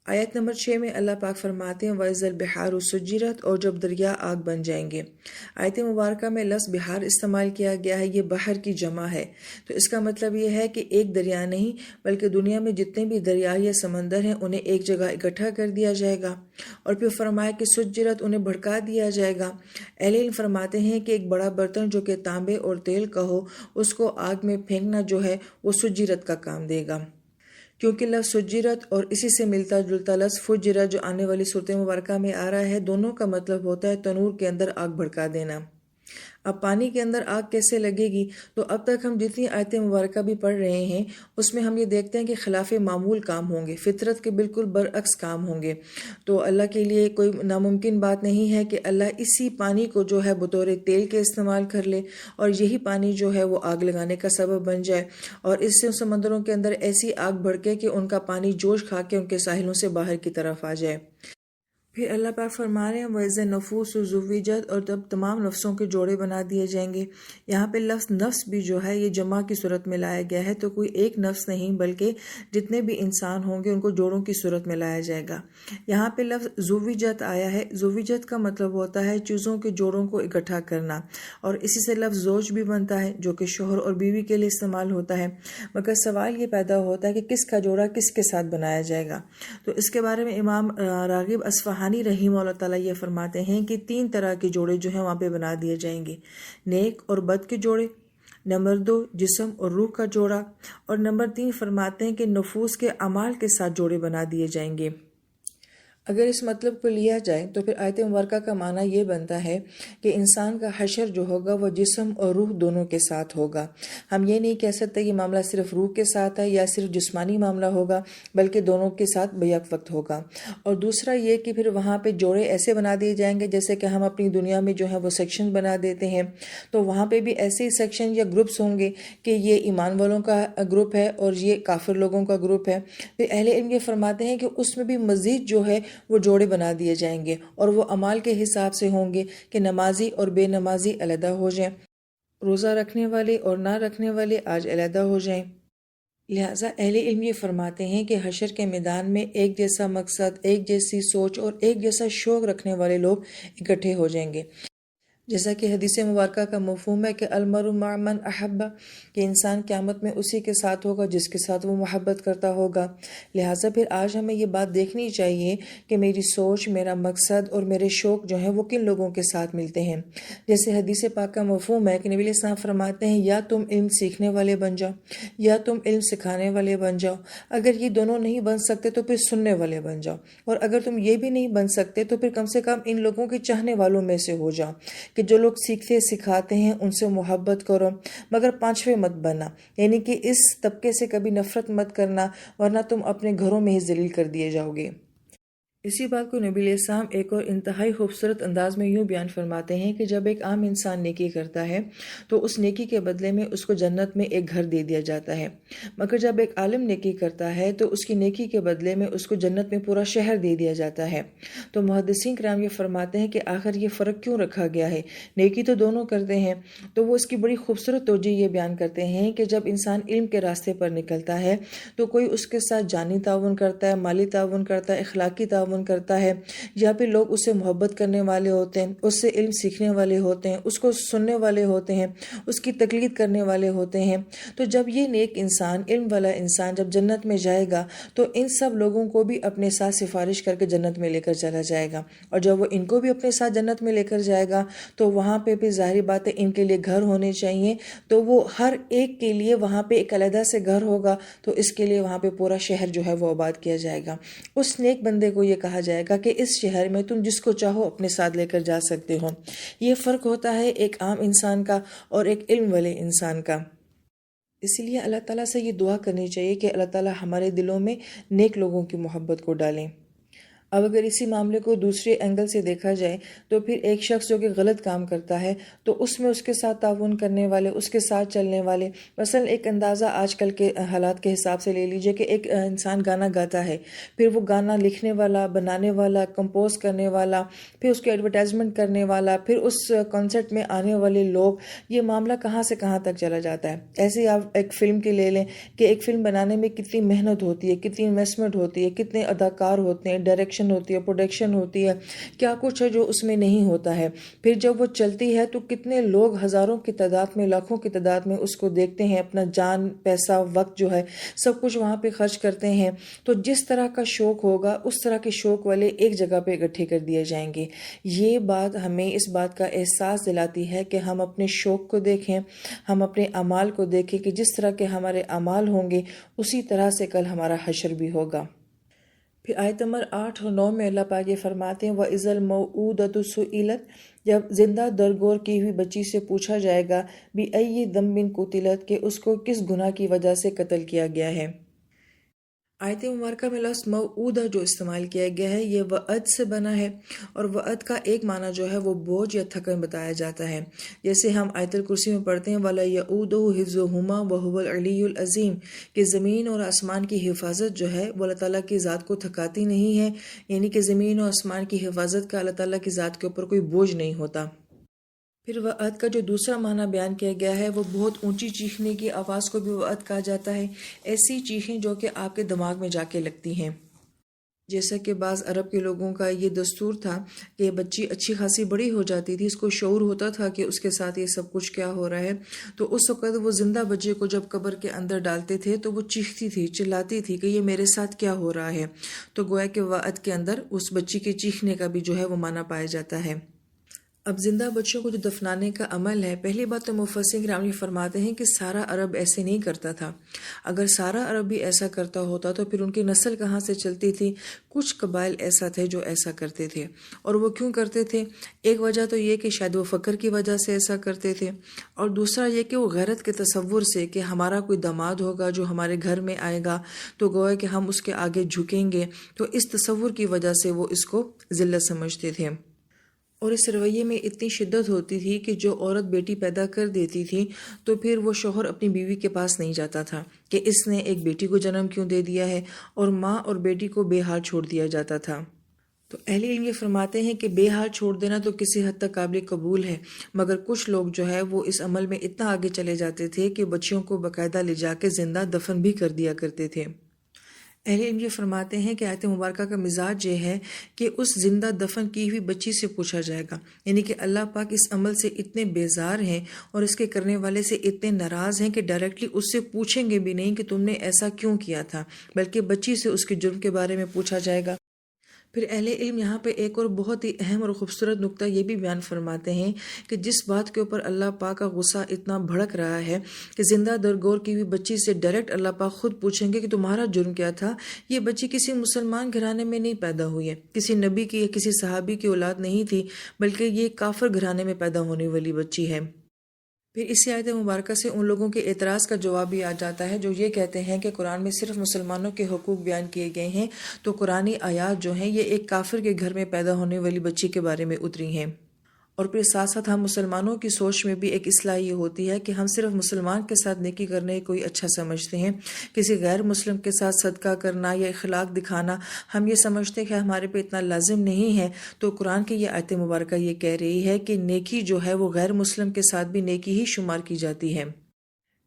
آیت نمبر 6 میں اللہ پاک فرماتے ہیں وَإِذَا الْبِحَارُ سُجِّرَتْ، اور جب دریا آگ بن جائیں گے۔ آیت مبارکہ میں لفظ بہار استعمال کیا گیا ہے، یہ بحر کی جمع ہے، تو اس کا مطلب یہ ہے کہ ایک دریا نہیں بلکہ دنیا میں جتنے بھی دریا یا سمندر ہیں انہیں ایک جگہ اکٹھا کر دیا جائے گا، اور پھر فرمایا کہ سجرت، انہیں بھڑکا دیا جائے گا۔ اہل علم فرماتے ہیں کہ ایک بڑا برتن جو کہ تانبے اور تیل کا ہو، اس کو آگ میں پھینکنا جو ہے وہ سجرت کا کام دے گا، کیونکہ لفظ سجرت اور اسی سے ملتا جلتا لفظ فجرت جو آنے والی صورت مبارکہ میں آ رہا ہے، دونوں کا مطلب ہوتا ہے تنور کے اندر آگ بھڑکا دینا۔ اب پانی کے اندر آگ کیسے لگے گی؟ تو اب تک ہم جتنی آیت مبارکہ بھی پڑھ رہے ہیں اس میں ہم یہ دیکھتے ہیں کہ خلاف معمول کام ہوں گے، فطرت کے بالکل برعکس کام ہوں گے۔ تو اللہ کے لیے کوئی ناممکن بات نہیں ہے کہ اللہ اسی پانی کو جو ہے بطور تیل کے استعمال کر لے، اور یہی پانی جو ہے وہ آگ لگانے کا سبب بن جائے، اور اس سے سمندروں کے اندر ایسی آگ بھڑکے کہ ان کا پانی جوش کھا کے ان کے ساحلوں سے باہر کی طرف آ جائے۔ پھر اللہ پاک فرما رہے ہیں وَإِذَا النُّفُوسُ زُوِّجَتْ، اور تب تمام نفسوں کے جوڑے بنا دیے جائیں گے۔ یہاں پہ لفظ نفس بھی جو ہے یہ جمع کی صورت میں لایا گیا ہے، تو کوئی ایک نفس نہیں بلکہ جتنے بھی انسان ہوں گے ان کو جوڑوں کی صورت میں لایا جائے گا۔ یہاں پہ لفظ زُوِّجَتْ آیا ہے، زُوِّجَتْ کا مطلب ہوتا ہے چیزوں کے جوڑوں کو اکٹھا کرنا، اور اسی سے لفظ زوج بھی بنتا ہے جو کہ شوہر اور بیوی کے لیے استعمال ہوتا ہے۔ مگر سوال یہ پیدا ہوتا ہے کہ کس کا جوڑا کس کے ساتھ بنایا جائے گا؟ تو اس کے بارے میں امام راغب اصفہانی رحمہ اللہ تعالیٰ یہ فرماتے ہیں کہ 3 طرح کے جوڑے جو ہیں وہاں پہ بنا دیے جائیں گے، نیک اور بد کے جوڑے، نمبر 2 جسم اور روح کا جوڑا، اور نمبر 3 فرماتے ہیں کہ نفوس کے اعمال کے ساتھ جوڑے بنا دیے جائیں گے۔ اگر اس مطلب کو لیا جائے تو پھر آیت مبارکہ کا معنی یہ بنتا ہے کہ انسان کا حشر جو ہوگا وہ جسم اور روح دونوں کے ساتھ ہوگا۔ ہم یہ نہیں کہہ سکتے یہ معاملہ صرف روح کے ساتھ ہے یا صرف جسمانی معاملہ ہوگا، بلکہ دونوں کے ساتھ بیک وقت ہوگا۔ اور دوسرا یہ کہ پھر وہاں پہ جوڑے ایسے بنا دیے جائیں گے جیسے کہ ہم اپنی دنیا میں جو ہے وہ سیکشن بنا دیتے ہیں، تو وہاں پہ بھی ایسے ہی سیکشن یا گروپس ہوں گے کہ یہ ایمان والوں کا گروپ ہے اور یہ کافر لوگوں کا گروپ ہے۔ پھر اہل علم یہ فرماتے ہیں کہ اس میں بھی مزید جو ہے وہ جوڑے بنا دیے جائیں گے، اور وہ اعمال کے حساب سے ہوں گے کہ نمازی اور بے نمازی علیحدہ ہو جائیں، روزہ رکھنے والے اور نہ رکھنے والے آج علیحدہ ہو جائیں۔ لہٰذا اہل علم یہ فرماتے ہیں کہ حشر کے میدان میں ایک جیسا مقصد، ایک جیسی سوچ اور ایک جیسا شوق رکھنے والے لوگ اکٹھے ہو جائیں گے، جیسا کہ حدیث مبارکہ کا مفہوم ہے کہ المرء مع من احب، کہ انسان قیامت میں اسی کے ساتھ ہوگا جس کے ساتھ وہ محبت کرتا ہوگا۔ لہٰذا پھر آج ہمیں یہ بات دیکھنی چاہیے کہ میری سوچ، میرا مقصد اور میرے شوق جو ہیں وہ کن لوگوں کے ساتھ ملتے ہیں۔ جیسے حدیث پاک کا مفہوم ہے کہ نبی علیہ السلام فرماتے ہیں یا تم علم سیکھنے والے بن جاؤ یا تم علم سکھانے والے بن جاؤ، اگر یہ دونوں نہیں بن سکتے تو پھر سننے والے بن جاؤ، اور اگر تم یہ بھی نہیں بن سکتے تو پھر کم سے کم ان لوگوں کے چاہنے والوں میں سے ہو جاؤ کہ جو لوگ سیکھتے سکھاتے ہیں ان سے محبت کرو، مگر پانچویں مت بننا، یعنی کہ اس طبقے سے کبھی نفرت مت کرنا، ورنہ تم اپنے گھروں میں ہی ذلیل کر دیے جاؤ گے۔ اسی بات کو نبی علیہ السلام ایک اور انتہائی خوبصورت انداز میں یوں بیان فرماتے ہیں کہ جب ایک عام انسان نیکی کرتا ہے تو اس نیکی کے بدلے میں اس کو جنت میں ایک گھر دے دیا جاتا ہے، مگر جب ایک عالم نیکی کرتا ہے تو اس کی نیکی کے بدلے میں اس کو جنت میں پورا شہر دے دیا جاتا ہے۔ تو محدثین کرام یہ فرماتے ہیں کہ آخر یہ فرق کیوں رکھا گیا ہے؟ نیکی تو دونوں کرتے ہیں، تو وہ اس کی بڑی خوبصورت توجہ یہ بیان کرتے ہیں کہ جب انسان علم کے راستے پر نکلتا ہے تو کوئی اس کے ساتھ جانی تعاون کرتا ہے، مالی تعاون کرتا ہے، اخلاقی تعاون کرتا ہے، یا پھر لوگ اس سے محبت کرنے والے ہوتے ہیں، اس سے علم سیکھنے والے ہوتے ہیں، اس کو سننے والے ہوتے ہیں، اس کی تقلید کرنے والے ہوتے ہیں۔ تو جب یہ نیک انسان، علم والا انسان جب جنت میں جائے گا تو ان سب لوگوں کو بھی اپنے ساتھ سفارش کر کے جنت میں لے کر چلا جائے گا، اور جب وہ ان کو بھی اپنے ساتھ جنت میں لے کر جائے گا تو وہاں پہ بھی ظاہری بات ہے ان کے لیے گھر ہونے چاہیے، تو وہ ہر ایک کے لیے وہاں پہ ایک علیحدہ سے گھر ہوگا، تو اس کے لیے وہاں پہ پورا شہر جو ہے وہ آباد کیا جائے گا۔ اس نیک بندے کو یہ کہا جائے گا کہ اس شہر میں تم جس کو چاہو اپنے ساتھ لے کر جا سکتے ہو۔ یہ فرق ہوتا ہے ایک عام انسان کا اور ایک علم والے انسان کا۔ اسی لیے اللہ تعالیٰ سے یہ دعا کرنی چاہیے کہ اللہ تعالیٰ ہمارے دلوں میں نیک لوگوں کی محبت کو ڈالیں۔ اب اگر اسی معاملے کو دوسرے اینگل سے دیکھا جائے تو پھر ایک شخص جو کہ غلط کام کرتا ہے تو اس میں اس کے ساتھ تعاون کرنے والے، اس کے ساتھ چلنے والے، مثلا ایک اندازہ آج کل کے حالات کے حساب سے لے لیجئے کہ ایک انسان گانا گاتا ہے، پھر وہ گانا لکھنے والا، بنانے والا، کمپوز کرنے والا، پھر اس کی ایڈورٹائزمنٹ کرنے والا، پھر اس کنسرٹ میں آنے والے لوگ، یہ معاملہ کہاں سے کہاں تک چلا جاتا ہے۔ ایسے ہی آپ ایک فلم کی لے لیں کہ ایک فلم بنانے میں کتنی محنت ہوتی ہے، کتنی انویسٹمنٹ ہوتی ہے، کتنے اداکار ہوتے ہیں، ڈائریکشن ہوتی ہے، پروڈکشن ہوتی ہے، کیا کچھ ہے جو اس میں نہیں ہوتا ہے۔ پھر جب وہ چلتی ہے تو کتنے لوگ ہزاروں کی تعداد میں، لاکھوں کی تعداد میں اس کو دیکھتے ہیں، اپنا جان، پیسہ، وقت جو ہے سب کچھ وہاں پہ خرچ کرتے ہیں۔ تو جس طرح کا شوق ہوگا اس طرح کے شوق والے ایک جگہ پہ اکٹھے کر دیے جائیں گے۔ یہ بات ہمیں اس بات کا احساس دلاتی ہے کہ ہم اپنے شوق کو دیکھیں، ہم اپنے اعمال کو دیکھیں کہ جس طرح کے ہمارے اعمال ہوں گے اسی طرح سے کل ہمارا حشر بھی ہوگا۔ پھر آیت نمبر 8 اور 9 میں اللہ پاک یہ فرماتے ہیں وَإِذَا الْمَوْءُودَةُ سُئِلَتْ، جب زندہ درگور کی ہوئی بچی سے پوچھا جائے گا بِأَيِّ ذَنبٍ قُتِلَتْ، کہ اس کو کس گناہ کی وجہ سے قتل کیا گیا ہے۔ آیت مبارکہ میں لفظ موعودہ جو استعمال کیا گیا ہے یہ وعد سے بنا ہے، اور وعد کا ایک معنی جو ہے وہ بوجھ یا تھکن بتایا جاتا ہے، جیسے ہم آیت الکرسی میں پڑھتے ہیں وَلَا يَئُودُهُ حِفْظُهُمَا وَهُوَ الْعَلِيُّ الْعَظِيمُ، کہ زمین اور آسمان کی حفاظت جو ہے وہ اللہ تعالیٰ کی ذات کو تھکاتی نہیں ہے، یعنی کہ زمین اور آسمان کی حفاظت کا اللہ تعالیٰ کی ذات کے اوپر کوئی بوجھ نہیں ہوتا۔ پھر وعد کا جو دوسرا معنی بیان کیا گیا ہے وہ بہت اونچی چیخنے کی آواز کو بھی وعد کہا جاتا ہے، ایسی چیخیں جو کہ آپ کے دماغ میں جا کے لگتی ہیں۔ جیسا کہ بعض عرب کے لوگوں کا یہ دستور تھا کہ بچی اچھی خاصی بڑی ہو جاتی تھی، اس کو شعور ہوتا تھا کہ اس کے ساتھ یہ سب کچھ کیا ہو رہا ہے، تو اس وقت وہ زندہ بچے کو جب قبر کے اندر ڈالتے تھے تو وہ چیختی تھی، چلاتی تھی کہ یہ میرے ساتھ کیا ہو رہا ہے۔ تو گویا کہ وعد کے اندر اس بچی کے چیخنے کا بھی جو ہے وہ معنی پایا جاتا ہے۔ اب زندہ بچوں کو جو دفنانے کا عمل ہے، پہلی بات تو مفسرین کرام فرماتے ہیں کہ سارا عرب ایسے نہیں کرتا تھا۔ اگر سارا عرب بھی ایسا کرتا ہوتا تو پھر ان کی نسل کہاں سے چلتی تھی؟ کچھ قبائل ایسا تھے جو ایسا کرتے تھے، اور وہ کیوں کرتے تھے؟ ایک وجہ تو یہ کہ شاید وہ فقر کی وجہ سے ایسا کرتے تھے، اور دوسرا یہ کہ وہ غیرت کے تصور سے کہ ہمارا کوئی داماد ہوگا جو ہمارے گھر میں آئے گا تو گویا کہ ہم اس کے آگے جھکیں گے، تو اس تصور کی وجہ سے وہ اس کو ذلت سمجھتے تھے۔ اور اس رویے میں اتنی شدت ہوتی تھی کہ جو عورت بیٹی پیدا کر دیتی تھی تو پھر وہ شوہر اپنی بیوی کے پاس نہیں جاتا تھا کہ اس نے ایک بیٹی کو جنم کیوں دے دیا ہے، اور ماں اور بیٹی کو بے حال چھوڑ دیا جاتا تھا۔ تو اہل علم یہ فرماتے ہیں کہ بے حال چھوڑ دینا تو کسی حد تک قابل قبول ہے، مگر کچھ لوگ جو ہے وہ اس عمل میں اتنا آگے چلے جاتے تھے کہ بچیوں کو باقاعدہ لے جا کے زندہ دفن بھی کر دیا کرتے تھے۔ اہل علم یہ فرماتے ہیں کہ آیت مبارکہ کا مزاج یہ ہے کہ اس زندہ دفن کی ہوئی بچی سے پوچھا جائے گا، یعنی کہ اللہ پاک اس عمل سے اتنے بیزار ہیں اور اس کے کرنے والے سے اتنے ناراض ہیں کہ ڈائریکٹلی اس سے پوچھیں گے بھی نہیں کہ تم نے ایسا کیوں کیا تھا، بلکہ بچی سے اس کے جرم کے بارے میں پوچھا جائے گا۔ پھر اہل علم یہاں پہ ایک اور بہت ہی اہم اور خوبصورت نقطہ یہ بھی بیان فرماتے ہیں کہ جس بات کے اوپر اللہ پاک کا غصہ اتنا بھڑک رہا ہے کہ زندہ درگور کی ہوئی بچی سے ڈائریکٹ اللہ پاک خود پوچھیں گے کہ تمہارا جرم کیا تھا۔ یہ بچی کسی مسلمان گھرانے میں نہیں پیدا ہوئی ہے، کسی نبی کی یا کسی صحابی کی اولاد نہیں تھی، بلکہ یہ کافر گھرانے میں پیدا ہونے والی بچی ہے۔ پھر اسی آیت مبارکہ سے ان لوگوں کے اعتراض کا جواب بھی آ جاتا ہے جو یہ کہتے ہیں کہ قرآن میں صرف مسلمانوں کے حقوق بیان کیے گئے ہیں، تو قرآنی آیات جو ہیں یہ ایک کافر کے گھر میں پیدا ہونے والی بچی کے بارے میں اتری ہیں۔ اور پھر ساتھ ساتھ ہم مسلمانوں کی سوچ میں بھی ایک اصلاح یہ ہوتی ہے کہ ہم صرف مسلمان کے ساتھ نیکی کرنے کوئی اچھا سمجھتے ہیں، کسی غیر مسلم کے ساتھ صدقہ کرنا یا اخلاق دکھانا ہم یہ سمجھتے ہیں کہ ہمارے پہ اتنا لازم نہیں ہے۔ تو قرآن کی یہ آیت مبارکہ یہ کہہ رہی ہے کہ نیکی جو ہے وہ غیر مسلم کے ساتھ بھی نیکی ہی شمار کی جاتی ہے۔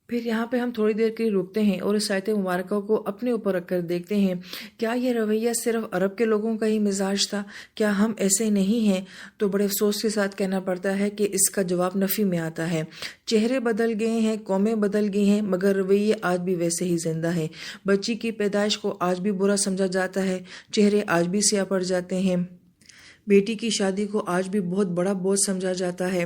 پھر یہاں پہ ہم تھوڑی دیر کے لیے رکتے ہیں اور اس آیت مبارکہ کو اپنے اوپر رکھ کر دیکھتے ہیں، کیا یہ رویہ صرف عرب کے لوگوں کا ہی مزاج تھا؟ کیا ہم ایسے نہیں ہیں؟ تو بڑے افسوس کے ساتھ کہنا پڑتا ہے کہ اس کا جواب نفی میں آتا ہے۔ چہرے بدل گئے ہیں، قومیں بدل گئی ہیں، مگر رویے آج بھی ویسے ہی زندہ ہیں۔ بچی کی پیدائش کو آج بھی برا سمجھا جاتا ہے، چہرے آج بھی سیاہ پڑ جاتے ہیں، بیٹی کی شادی کو آج بھی بہت بڑا بوجھ سمجھا جاتا ہے۔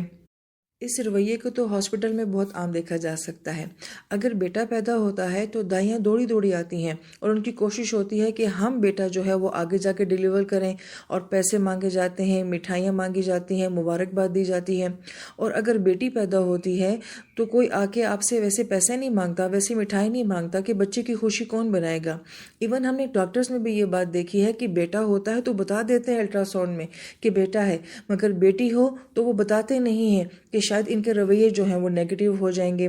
اس رویے کو تو ہاسپٹل میں بہت عام دیکھا جا سکتا ہے۔ اگر بیٹا پیدا ہوتا ہے تو دائیاں دوڑی دوڑی آتی ہیں اور ان کی کوشش ہوتی ہے کہ ہم بیٹا جو ہے وہ آگے جا کے ڈیلیور کریں، اور پیسے مانگے جاتے ہیں، مٹھائیاں مانگی جاتی ہیں، مبارکباد دی جاتی ہے۔ اور اگر بیٹی پیدا ہوتی ہے تو کوئی آ کے آپ سے ویسے پیسے نہیں مانگتا، ویسے مٹھائی نہیں مانگتا کہ بچے کی خوشی کون بنائے گا۔ ایون ہم نے ڈاکٹرز میں بھی یہ بات دیکھی ہے کہ بیٹا ہوتا ہے تو بتا دیتے ہیں الٹرا ساؤنڈ میں کہ بیٹا ہے، مگر بیٹی ہو تو وہ بتاتے نہیں ہیں کہ شاید ان کے رویے جو ہیں وہ نیگیٹو ہو جائیں گے۔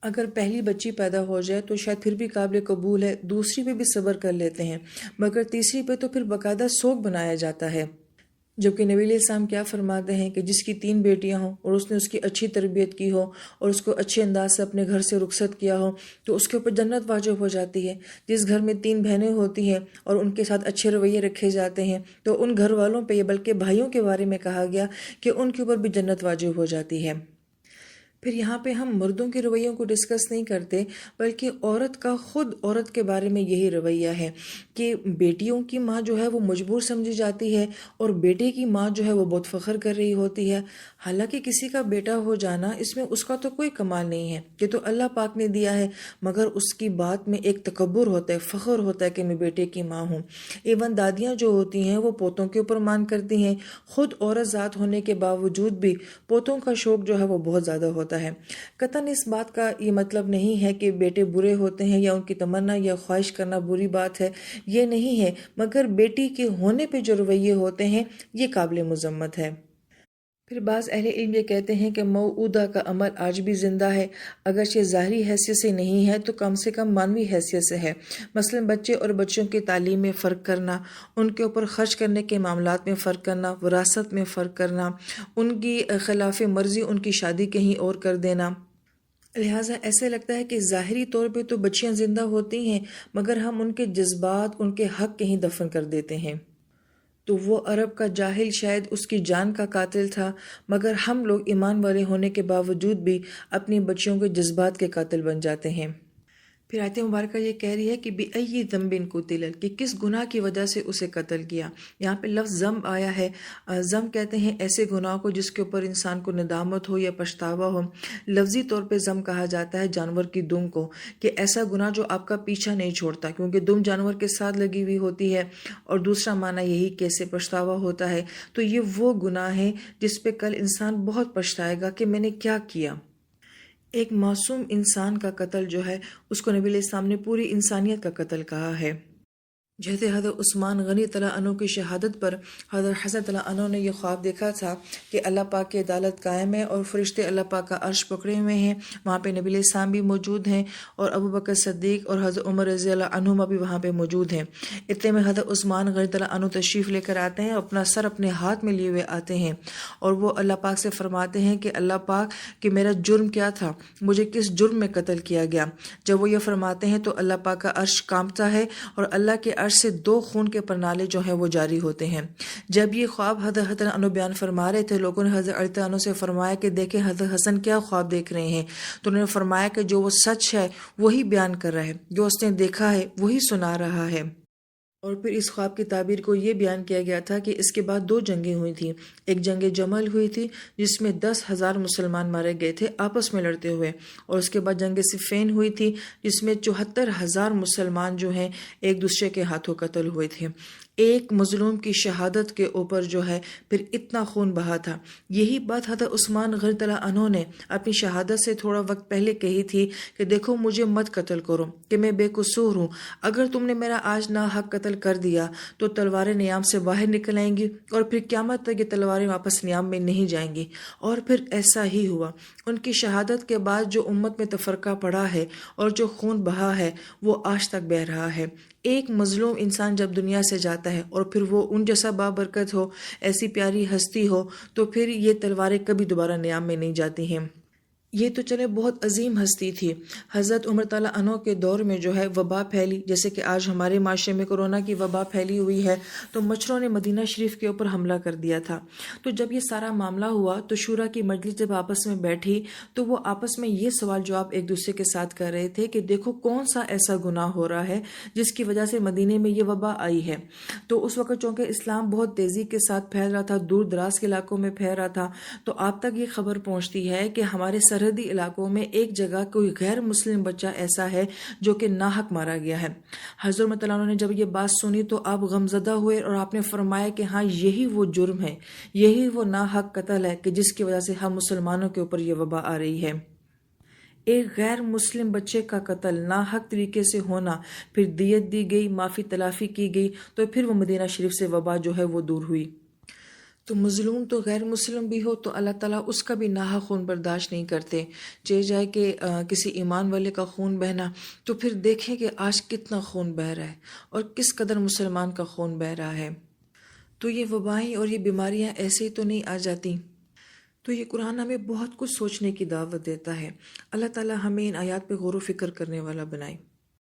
اگر پہلی بچی پیدا ہو جائے تو شاید پھر بھی قابل قبول ہے، دوسری پہ بھی صبر کر لیتے ہیں، مگر تیسری پہ تو پھر باقاعدہ سوگ بنایا جاتا ہے۔ جبکہ نبی علیہ السلام کیا فرماتے ہیں کہ جس کی 3 بیٹیاں ہوں اور اس نے اس کی اچھی تربیت کی ہو اور اس کو اچھے انداز سے اپنے گھر سے رخصت کیا ہو تو اس کے اوپر جنت واجب ہو جاتی ہے۔ جس گھر میں 3 بہنیں ہوتی ہیں اور ان کے ساتھ اچھے رویے رکھے جاتے ہیں تو ان گھر والوں پہ، بلکہ بھائیوں کے بارے میں کہا گیا کہ ان کے اوپر بھی جنت واجب ہو جاتی ہے۔ پھر یہاں پہ ہم مردوں کے رویوں کو ڈسکس نہیں کرتے، بلکہ عورت کا خود عورت کے بارے میں یہی رویہ ہے کہ بیٹیوں کی ماں جو ہے وہ مجبور سمجھی جاتی ہے اور بیٹے کی ماں جو ہے وہ بہت فخر کر رہی ہوتی ہے۔ حالانکہ کسی کا بیٹا ہو جانا اس میں اس کا تو کوئی کمال نہیں ہے، یہ تو اللہ پاک نے دیا ہے، مگر اس کی بات میں ایک تکبر ہوتا ہے، فخر ہوتا ہے کہ میں بیٹے کی ماں ہوں۔ ایون دادیاں جو ہوتی ہیں وہ پوتوں کے اوپر مان کرتی ہیں، خود عورت ذات ہونے کے باوجود بھی پوتوں کا شوق جو ہے وہ بہت زیادہ ہوتا ہے۔ قطعاً اس بات کا یہ مطلب نہیں ہے کہ بیٹے برے ہوتے ہیں یا ان کی تمنا یا خواہش کرنا بری بات ہے، یہ نہیں ہے، مگر بیٹی کے ہونے پہ جو رویے ہوتے ہیں یہ قابل مذمت ہے۔ پھر بعض اہل علم یہ کہتے ہیں کہ موعودہ کا عمل آج بھی زندہ ہے، اگرچہ ظاہری حیثیت سے نہیں ہے تو کم سے کم معنوی حیثیت سے ہے۔ مثلا بچے اور بچوں کی تعلیم میں فرق کرنا، ان کے اوپر خرچ کرنے کے معاملات میں فرق کرنا، وراثت میں فرق کرنا، ان کی خلاف مرضی ان کی شادی کہیں اور کر دینا۔ لہٰذا ایسے لگتا ہے کہ ظاہری طور پہ تو بچیاں زندہ ہوتی ہیں، مگر ہم ان کے جذبات، ان کے حق کہیں دفن کر دیتے ہیں۔ تو وہ عرب کا جاہل شاید اس کی جان کا قاتل تھا، مگر ہم لوگ ایمان والے ہونے کے باوجود بھی اپنی بچیوں کے جذبات کے قاتل بن جاتے ہیں۔ پھر آیت مبارکہ یہ کہہ رہی ہے کہ بِأَيِّ ذَنبٍ قُتِلَ، کہ کس گناہ کی وجہ سے اسے قتل کیا۔ یہاں پہ لفظ ذنب آیا ہے، ذنب کہتے ہیں ایسے گناہ کو جس کے اوپر انسان کو ندامت ہو یا پچھتاوا ہو۔ لفظی طور پہ ذنب کہا جاتا ہے جانور کی دم کو، کہ ایسا گناہ جو آپ کا پیچھا نہیں چھوڑتا، کیونکہ دم جانور کے ساتھ لگی ہوئی ہوتی ہے، اور دوسرا معنی یہی کہ اسے پچھتاوا ہوتا ہے۔ تو یہ وہ گناہ ہے جس پہ کل انسان بہت پچھتائے گا کہ میں نے کیا کیا۔ ایک معصوم انسان کا قتل جو ہے اس کو نبی علیہ السلام نے پوری انسانیت کا قتل کہا ہے۔ جیسے حضرت عثمان غنی تعالیٰ عنہ کی شہادت پر حضرت حسن تعالیٰ عنہ نے یہ خواب دیکھا تھا کہ اللہ پاک کی عدالت قائم ہے اور فرشتے اللہ پاک کا عرش پکڑے ہوئے ہیں، وہاں پہ نبی علیہ السلام بھی موجود ہیں اور ابو بکر صدیق اور حضرت عمر رضی اللہ عنہما بھی وہاں پہ موجود ہیں۔ اتنے میں حضرت عثمان غنی تعالیٰ عنہ تشریف لے کر آتے ہیں، اپنا سر اپنے ہاتھ میں لیے ہوئے آتے ہیں اور وہ اللہ پاک سے فرماتے ہیں کہ اللہ پاک کہ میرا جرم کیا تھا، مجھے کس جرم میں قتل کیا گیا۔ جب وہ یہ فرماتے ہیں تو اللہ پاک کا عرش کانپتا ہے اور اللہ کے عرش سے 2 خون کے پرنالے جو ہیں وہ جاری ہوتے ہیں۔ جب یہ خواب حضرت عنہ بیان فرما رہے تھے، لوگوں نے حضرت علی عنہ سے فرمایا کہ دیکھیں حضرت حسن کیا خواب دیکھ رہے ہیں، تو انہوں نے فرمایا کہ جو وہ سچ ہے وہی بیان کر رہا ہے، جو اس نے دیکھا ہے وہی سنا رہا ہے۔ اور پھر اس خواب کی تعبیر کو یہ بیان کیا گیا تھا کہ اس کے بعد 2 جنگیں ہوئی تھیں۔ ایک جنگ جمل ہوئی تھی جس میں 10,000 مسلمان مارے گئے تھے آپس میں لڑتے ہوئے، اور اس کے بعد جنگ صفین ہوئی تھی جس میں 74,000 مسلمان جو ہیں ایک دوسرے کے ہاتھوں قتل ہوئے تھے۔ ایک مظلوم کی شہادت کے اوپر جو ہے پھر اتنا خون بہا تھا۔ یہی بات حضرت عثمان غنی تعالیٰ عنہ نے اپنی شہادت سے تھوڑا وقت پہلے کہی تھی کہ دیکھو مجھے مت قتل کرو کہ میں بے قصور ہوں، اگر تم نے میرا آج ناحق قتل کر دیا تو تلواریں نیام سے باہر نکل آئیں گی اور پھر قیامت تک یہ تلواریں واپس نیام میں نہیں جائیں گی۔ اور پھر ایسا ہی ہوا۔ ان کی شہادت کے بعد جو امت میں تفرقہ پڑا ہے اور جو خون بہا ہے وہ آج تک بہہ رہا ہے۔ ایک مظلوم انسان جب دنیا سے جاتا ہے اور پھر وہ ان جیسا بابرکت ہو، ایسی پیاری ہستی ہو، تو پھر یہ تلواریں کبھی دوبارہ نیام میں نہیں جاتی ہیں۔ یہ تو چلے بہت عظیم ہستی تھی، حضرت عمر تعالیٰ عنہ کے دور میں جو ہے وبا پھیلی، جیسے کہ آج ہمارے معاشرے میں کرونا کی وبا پھیلی ہوئی ہے، تو مچھروں نے مدینہ شریف کے اوپر حملہ کر دیا تھا۔ تو جب یہ سارا معاملہ ہوا تو شورا کی مجلس جب آپس میں بیٹھی تو وہ آپس میں یہ سوال جواب ایک دوسرے کے ساتھ کر رہے تھے کہ دیکھو کون سا ایسا گناہ ہو رہا ہے جس کی وجہ سے مدینے میں یہ وبا آئی ہے۔ تو اس وقت چونکہ اسلام بہت تیزی کے ساتھ پھیل رہا تھا، دور دراز کے علاقوں میں پھیل رہا تھا، تو آپ تک یہ خبر پہنچتی ہے کہ ہمارے سرحدی علاقوں میں ایک جگہ کوئی غیر مسلم بچہ ایسا ہے جو کہ ناحق مارا گیا ہے۔ حضرت تعالیٰ عنہ نے جب یہ بات سنی تو آپ غمزدہ ہوئے اور آپ نے فرمایا کہ ہاں یہی وہ جرم ہے، یہی وہ ناحق قتل ہے کہ جس کی وجہ سے ہم مسلمانوں کے اوپر یہ وبا آ رہی ہے۔ ایک غیر مسلم بچے کا قتل ناحق طریقے سے ہونا، پھر دیت دی گئی، معافی تلافی کی گئی، تو پھر وہ مدینہ شریف سے وبا جو ہے وہ دور ہوئی۔ تو مظلوم تو غیر مسلم بھی ہو تو اللہ تعالیٰ اس کا بھی ناحق خون برداشت نہیں کرتے، چاہے جائے کہ کسی ایمان والے کا خون بہنا، تو پھر دیکھیں کہ آج کتنا خون بہہ رہا ہے اور کس قدر مسلمان کا خون بہہ رہا ہے۔ تو یہ وبائیں اور یہ بیماریاں ایسے ہی تو نہیں آ جاتی۔ تو یہ قرآن ہمیں بہت کچھ سوچنے کی دعوت دیتا ہے۔ اللہ تعالیٰ ہمیں ان آیات پہ غور و فکر کرنے والا بنائے۔